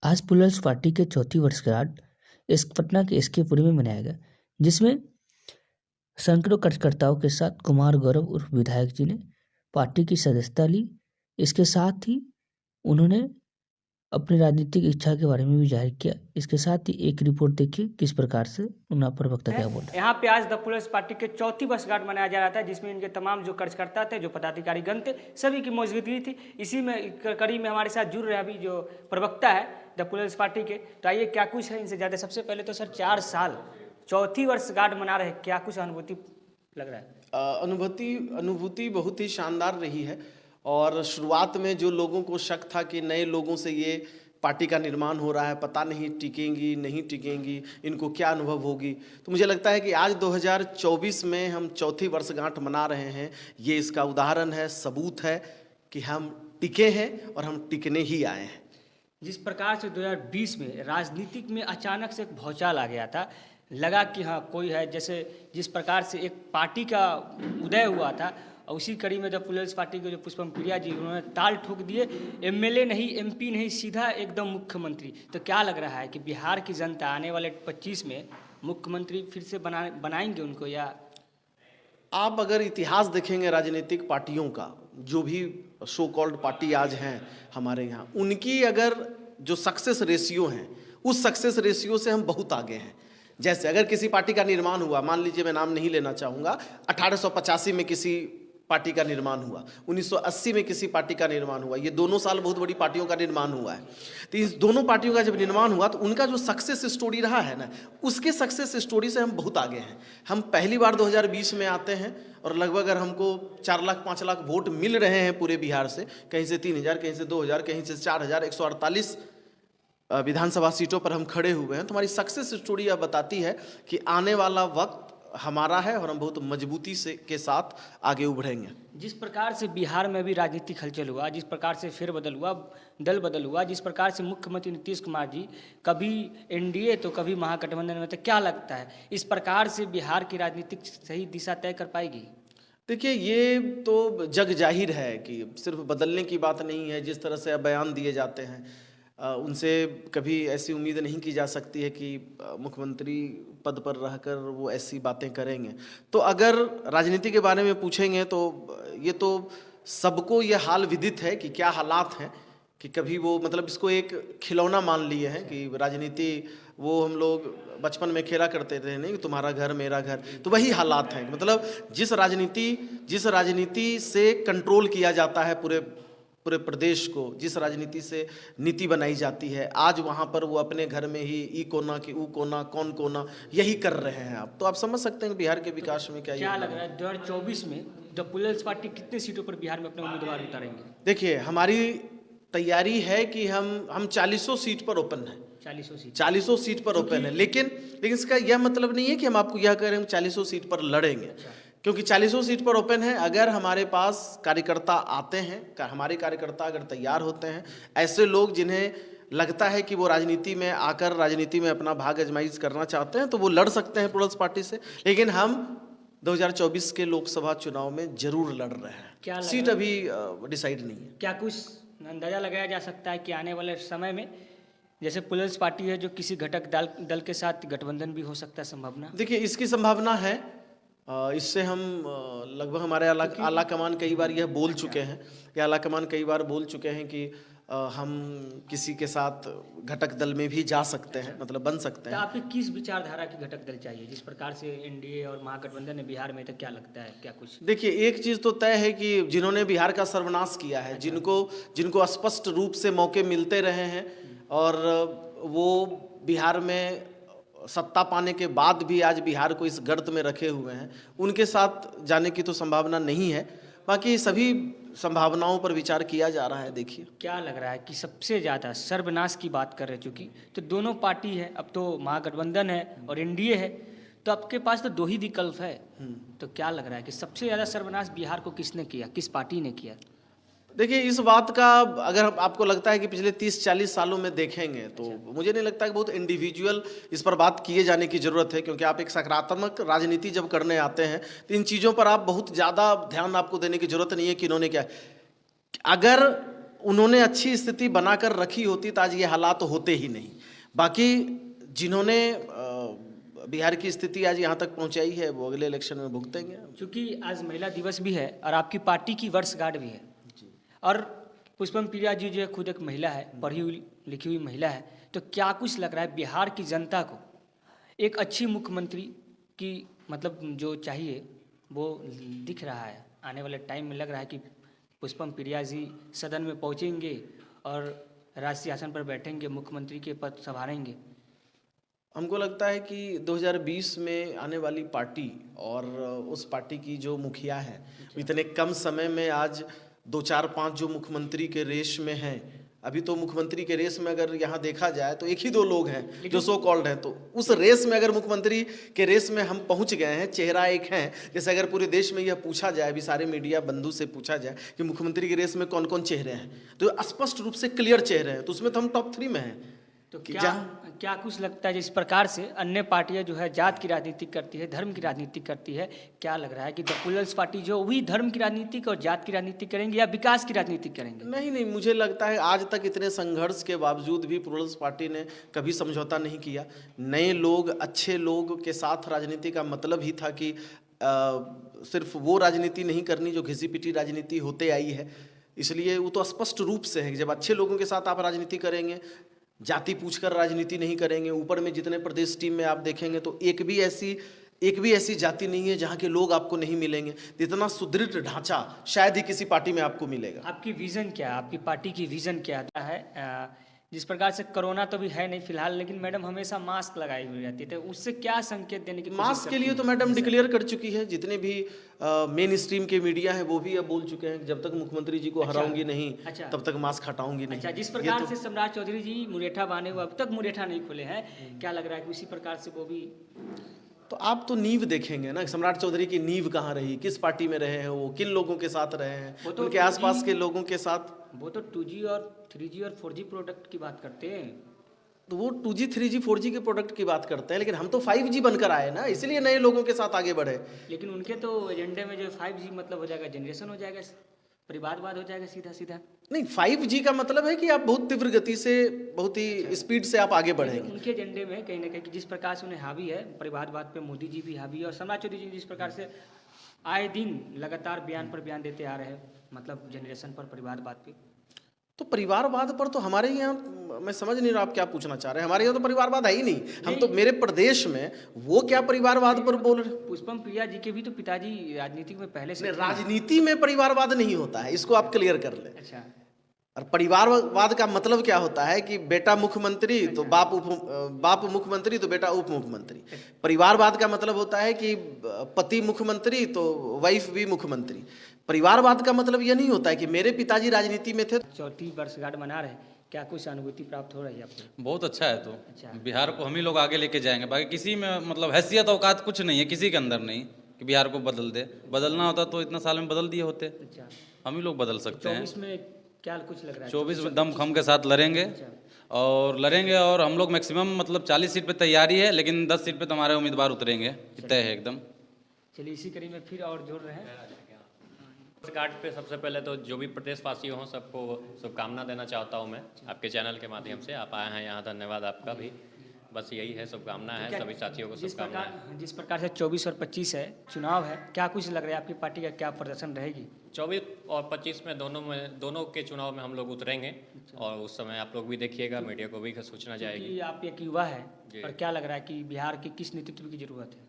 आज Plurals party के चौथी वर्षगांठ इस पटना के एसके पुरी में मनाया गया, जिसमें सैकड़ों कार्यकर्ताओं के साथ कुमार गौरव उर्फ विधायक जी ने पार्टी की सदस्यता ली। इसके साथ ही उन्होंने अपनी राजनीतिक इच्छा के बारे में भी जाहिर किया। इसके साथ ही एक रिपोर्ट देखिए किस प्रकार से उनका प्रवक्ता क्या बोल रहा है। यहाँ पे आज द प्लूरल्स पार्टी के चौथी वर्षगांठ मनाया जा रहा था, जिसमें इनके तमाम जो कार्यकर्ता थे, जो पदाधिकारीगण थे, सभी की मौजूदगी थी। इसी में कड़ी में हमारे साथ जुड़ रहे अभी जो प्रवक्ता है द प्लूरल्स पार्टी के। तो आइए क्या कुछ है इनसे ज़्यादा। सबसे पहले तो सर 4 साल चौथी वर्षगांठ मना रहे, क्या कुछ अनुभूति लग रहा है? अनुभूति बहुत ही शानदार रही है। और शुरुआत में जो लोगों को शक था कि नए लोगों से ये पार्टी का निर्माण हो रहा है, पता नहीं टिकेंगी नहीं टिकेंगी, इनको क्या अनुभव होगी, तो मुझे लगता है कि आज 2024 में हम चौथी वर्षगांठ मना रहे हैं। ये इसका उदाहरण है, सबूत है कि हम टिके हैं और हम टिकने ही आए हैं। जिस प्रकार से 2020 में राजनीतिक में अचानक से एक भौचाल आ गया था, लगा कि हाँ कोई है, जैसे जिस प्रकार से एक पार्टी का उदय हुआ था, और उसी कड़ी में द प्लूरल्स पार्टी के जो पुष्पम प्रिया जी, उन्होंने ताल ठोक दिए, एमएलए नहीं, एमपी नहीं, सीधा एकदम मुख्यमंत्री। तो क्या लग रहा है कि बिहार की जनता आने वाले 25 में मुख्यमंत्री फिर से बनाएंगे उनको? या आप अगर इतिहास देखेंगे राजनीतिक पार्टियों का, जो भी सो कॉल्ड पार्टी आज हैं हमारे यहाँ, उनकी अगर जो सक्सेस रेशियो हैं, उस सक्सेस रेशियो से हम बहुत आगे हैं। जैसे अगर किसी पार्टी का निर्माण हुआ, मान लीजिए मैं नाम नहीं लेना चाहूँगा, 1885 में किसी पार्टी का निर्माण हुआ, 1980 में किसी पार्टी का निर्माण हुआ, ये दोनों साल बहुत बड़ी पार्टियों का निर्माण हुआ है। तो इस दोनों पार्टियों का जब निर्माण हुआ तो उनका जो सक्सेस स्टोरी रहा है ना, उसके सक्सेस स्टोरी से हम बहुत आगे हैं। हम पहली बार 2020 में आते हैं और लगभग अगर हमको 4 लाख 5 लाख वोट मिल रहे हैं पूरे बिहार से, कहीं से 3000, कहीं से 2000, कहीं से 4000, 148 विधानसभा सीटों पर हम खड़े हुए हैं। तो हमारी सक्सेस स्टोरी यह बताती है कि आने वाला वक्त हमारा है और हम बहुत मजबूती से के साथ आगे उभरेंगे। जिस प्रकार से बिहार में भी राजनीतिक हलचल हुआ, जिस प्रकार से फेरबदल हुआ, दल बदल हुआ, जिस प्रकार से मुख्यमंत्री नीतीश कुमार जी कभी एनडीए तो कभी महागठबंधन में, तो क्या लगता है इस प्रकार से बिहार की राजनीतिक सही दिशा तय कर पाएगी? देखिए, ये तो जग जाहिर है कि सिर्फ बदलने की बात नहीं है। जिस तरह से अब बयान दिए जाते हैं, उनसे कभी ऐसी उम्मीद नहीं की जा सकती है कि मुख्यमंत्री पद पर रहकर वो ऐसी बातें करेंगे। तो अगर राजनीति के बारे में पूछेंगे तो ये तो सबको ये हाल विदित है कि क्या हालात हैं, कि कभी वो मतलब इसको एक खिलौना मान लिए हैं कि राजनीति वो हम लोग बचपन में खेला करते थे, नहीं तुम्हारा घर मेरा घर, तो वही हालात हैं। मतलब जिस राजनीति से कंट्रोल किया जाता है पूरे प्रदेश को, जिस राजनीति से नीति बनाई जाती है, आज वहाँ पर वो अपने घर में ही ई कोना की ऊ कोना कौन कोना यही कर रहे हैं। आप तो आप समझ सकते हैं बिहार के विकास में क्या लग रहा है 2024 में द प्लूरल्स पार्टी कितने सीटों पर बिहार में अपने उम्मीदवार उतारेंगे? देखिए, हमारी तैयारी है कि हम 40 सीट पर ओपन है, 40 सीट पर ओपन है। लेकिन इसका यह मतलब नहीं है कि हम आपको यह कह रहे हैं 40 सीट पर लड़ेंगे, क्योंकि 40 सीट पर ओपन है। अगर हमारे पास कार्यकर्ता आते हैं, हमारे कार्यकर्ता अगर तैयार होते हैं, ऐसे लोग जिन्हें लगता है कि वो राजनीति में आकर राजनीति में अपना भाग आजमाइश करना चाहते हैं, तो वो लड़ सकते हैं प्लूरल्स पार्टी से। लेकिन हम 2024 के लोकसभा चुनाव में जरूर लड़ रहे हैं। सीट अभी डिसाइड नहीं है। क्या कुछ अंदाजा लगाया जा सकता है कि आने वाले समय में जैसे प्लूरल्स पार्टी है जो किसी घटक दल के साथ गठबंधन भी हो सकता है, संभावना? देखिए, इसकी संभावना है। इससे हम लगभग हमारे आला कमान कई बार यह बोल चुके हैं, या आला कमान कई बार बोल चुके हैं कि हम किसी के साथ घटक दल में भी जा सकते हैं, मतलब बन सकते हैं। तो आपकी किस विचारधारा की घटक दल चाहिए? जिस प्रकार से एनडीए और महागठबंधन है बिहार में, तो क्या लगता है क्या कुछ? देखिए, एक चीज़ तो तय है कि जिन्होंने बिहार का सर्वनाश किया है, जिनको स्पष्ट रूप से मौके मिलते रहे हैं और वो बिहार में सत्ता पाने के बाद भी आज बिहार को इस गर्त में रखे हुए हैं, उनके साथ जाने की तो संभावना नहीं है। बाकी सभी संभावनाओं पर विचार किया जा रहा है। देखिए, क्या लग रहा है कि सबसे ज़्यादा सर्वनाश की बात कर रहे, चूँकि तो दोनों पार्टी है, अब तो महागठबंधन है और एनडीए है, तो आपके पास तो 2 ही विकल्प है। तो क्या लग रहा है कि सबसे ज़्यादा सर्वनाश बिहार को किसने किया, किस पार्टी ने किया? देखिए, इस बात का अगर आपको लगता है कि पिछले 30-40 सालों में देखेंगे तो मुझे नहीं लगता कि बहुत इंडिविजुअल इस पर बात किए जाने की ज़रूरत है, क्योंकि आप एक सकारात्मक राजनीति जब करने आते हैं तो इन चीज़ों पर आप बहुत ज़्यादा ध्यान आपको देने की ज़रूरत नहीं है कि इन्होंने क्या। अगर उन्होंने अच्छी स्थिति बनाकर रखी होती तो आज ये हालात होते ही नहीं। बाकी जिन्होंने बिहार की स्थिति आज यहाँ तक पहुँचाई है वो अगले इलेक्शन में भुगतेंगे। क्योंकि आज महिला दिवस भी है और आपकी पार्टी की वर्षगांठ भी है, और पुष्पम प्रिया जी जो है खुद एक महिला है, पढ़ी हुई लिखी हुई महिला है, तो क्या कुछ लग रहा है बिहार की जनता को एक अच्छी मुख्यमंत्री की मतलब जो चाहिए वो दिख रहा है? आने वाले टाइम में लग रहा है कि पुष्पम प्रिया जी सदन में पहुंचेंगे और राष्ट्रीय आसन पर बैठेंगे, मुख्यमंत्री के पद संभालेंगे? हमको लगता है कि 2020 में आने वाली पार्टी और उस पार्टी की जो मुखिया है इतने कम समय में आज 2, 4, 5 जो मुख्यमंत्री के रेस में हैं, अभी तो मुख्यमंत्री के रेस में अगर यहाँ देखा जाए तो 1 ही 2 लोग हैं जो सो कॉल्ड हैं, तो उस रेस में अगर मुख्यमंत्री के रेस में हम पहुँच गए हैं, चेहरा एक है। जैसे अगर पूरे देश में यह पूछा जाए, अभी सारे मीडिया बंधु से पूछा जाए कि मुख्यमंत्री के रेस में कौन कौन चेहरे हैं, तो स्पष्ट रूप से क्लियर चेहरे हैं, तो उसमें तो हम टॉप 3 में हैं। तो क्या कुछ लगता है जिस प्रकार से अन्य पार्टियां जो है जात की राजनीति करती है, धर्म की राजनीति करती है, क्या लग रहा है कि द पीपल्स पार्टी जो वही धर्म की राजनीति और जात की राजनीति करेंगे या विकास की राजनीति करेंगे? नहीं, मुझे लगता है आज तक इतने संघर्ष के बावजूद भी पीपल्स पार्टी ने कभी समझौता नहीं किया। नए लोग, अच्छे लोग के साथ राजनीति का मतलब ही था कि सिर्फ वो राजनीति नहीं करनी जो घिसी पिटी राजनीति होते आई है। इसलिए वो तो स्पष्ट रूप से है कि जब अच्छे लोगों के साथ आप राजनीति करेंगे, जाति पूछकर राजनीति नहीं करेंगे। ऊपर में जितने प्रदेश टीम में आप देखेंगे तो एक भी ऐसी जाति नहीं है जहाँ के लोग आपको नहीं मिलेंगे। इतना सुदृढ़ ढांचा शायद ही किसी पार्टी में आपको मिलेगा। आपकी विजन क्या है? आपकी पार्टी की विजन क्या है? जिस प्रकार से कोरोना तो भी है नहीं फिलहाल, लेकिन मैडम हमेशा मास्क लगाई हुई रहती है, उससे क्या संकेत देने की कोशिश मास्क के लिए तो मैडम डिक्लेयर कर चुकी है। जितने भी मेन स्ट्रीम के मीडिया है वो भी अब बोल चुके हैं जब तक मुख्यमंत्री जी को हराऊंगी नहीं तब तक मास्क हटाऊंगी नहीं। अच्छा, जिस प्रकार से सम्राट चौधरी जी मुरेठा बांधे हुए अब तक मुरेठा नहीं खोले हैं, क्या लग रहा है कि उसी प्रकार से वो भी? तो आप तो नींव देखेंगे ना, सम्राट चौधरी की नींव कहाँ रही, किस पार्टी में रहे हैं वो, किन लोगों के साथ रहे हैं, उनके आसपास के लोगों के साथ। वो तो 2G और 3G और 4G प्रोडक्ट की बात करते हैं, तो वो 2G 3G 4G के प्रोडक्ट की बात करते हैं, लेकिन हम तो 5G बनकर आए ना, इसलिए नए लोगों के साथ आगे बढ़े। लेकिन उनके तो एजेंडे में जो 5G मतलब हो जाएगा, जनरेशन हो जाएगा, परिवारवाद हो जाएगा सीधा सीधा। नहीं, 5G का मतलब है कि आप बहुत तीव्र गति से, बहुत ही स्पीड से आप आगे बढ़ेंगे। उनके एजेंडे में कहीं ना कहीं जिस प्रकार से उन्हें हावी है परिवारवाद पे, मोदी जी भी हावी है और सम्राट चौधरी जी जिस प्रकार से आए दिन लगातार बयान पर बयान देते आ रहे हैं, मतलब जनरेशन पर, परिवारवाद पे। तो परिवारवाद पर तो हमारे यहाँ, मैं समझ नहीं रहा आप क्या पूछना चाह रहे हैं। हमारे यहाँ तो परिवारवाद है ही नहीं। हम तो मेरे प्रदेश में वो क्या परिवारवाद पर बोल रहे। पुष्पम प्रिया जी के भी तो पिताजी राजनीति में पहले से। राजनीति में परिवारवाद नहीं होता है, इसको आप क्लियर कर ले। अच्छा, और परिवारवाद का मतलब क्या होता है कि बेटा मुख्यमंत्री तो बाप मुख्यमंत्री तो बेटा उप मुख्यमंत्री। परिवारवाद का मतलब होता है कि पति मुख्यमंत्री तो वाइफ भी मुख्यमंत्री। परिवारवाद का मतलब यह नहीं होता है कि मेरे पिताजी राजनीति में थे। 34 वर्षगांठ मना रहे, क्या कुछ अनुभूति प्राप्त हो रही है आपको? बहुत अच्छा है। तो अच्छा, बिहार को हम ही लोग आगे लेके जाएंगे। बाकी किसी में मतलब हैसियत औकात कुछ नहीं है, किसी के अंदर नहीं कि बिहार को बदल दे। बदलना होता तो इतना साल में बदल दिए होते। अच्छा, हम ही लोग बदल सकते हैं। 24 में क्या कुछ लग रहा है? 24 में दमखम के साथ लड़ेंगे और हम लोग मैक्सिमम मतलब 40 सीट पे तैयारी है, लेकिन 10 सीट पे तो हमारे उम्मीदवार उतरेंगे, तय है एकदम। चलिए इसी कड़ी में फिर और जोड़ रहे हैं। कार्ड पे सबसे पहले तो जो भी प्रदेशवासी हों सबको शुभकामना देना चाहता हूँ मैं आपके चैनल के माध्यम से। आप आए हैं यहाँ, धन्यवाद आपका भी। बस यही है, शुभकामना है सभी साथियों को शुभकामनाएं। जिस प्रकार से 24 और 25 है चुनाव है, क्या कुछ लग रहा है आपकी पार्टी का क्या प्रदर्शन रहेगी? 24 और 25 में दोनों के चुनाव में हम लोग उतरेंगे और उस समय आप लोग भी देखिएगा, मीडिया को भी सूचना जाएगी। आप एक युवा है और क्या लग रहा है कि बिहार के किस नेतृत्व की जरूरत है?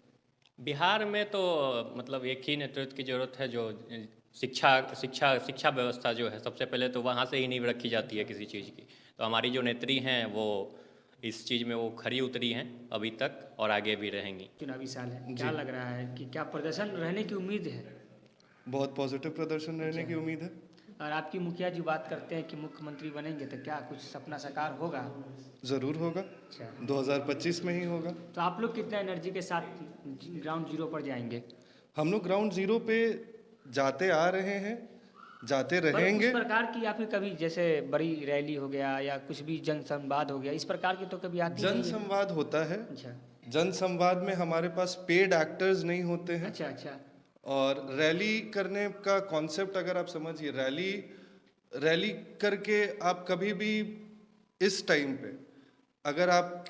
बिहार में तो मतलब एक ही नेतृत्व की जरूरत है जो शिक्षा व्यवस्था जो है, सबसे पहले तो वहाँ से ही नींव रखी जाती है किसी चीज़ की। तो हमारी जो नेत्री हैं वो इस चीज़ में वो खरी उतरी हैं अभी तक और आगे भी रहेंगी। चुनावी साल है, क्या लग रहा है कि क्या प्रदर्शन रहने की उम्मीद है? बहुत पॉजिटिव प्रदर्शन रहने की उम्मीद है। और आपकी मुखिया जी बात करते हैं कि मुख्यमंत्री बनेंगे, तो क्या कुछ सपना साकार होगा? ज़रूर होगा। अच्छा, 2025 में ही होगा। तो आप लोग कितना एनर्जी के साथ ग्राउंड जीरो पर जाएंगे? हम लोग ग्राउंड जीरो पे जाते आ रहे हैं, जाते रहेंगे। इस प्रकार की आपकी कभी जैसे बड़ी रैली हो गया या कुछ भी जन संवाद हो गया, इस प्रकार की तो कभी आती जन नहीं है? संवाद होता है। अच्छा, जन संवाद में हमारे पास पेड एक्टर्स नहीं होते हैं। अच्छा, अच्छा, और रैली करने का कॉन्सेप्ट अगर आप समझिए, रैली रैली करके आप कभी भी इस टाइम पे अगर आप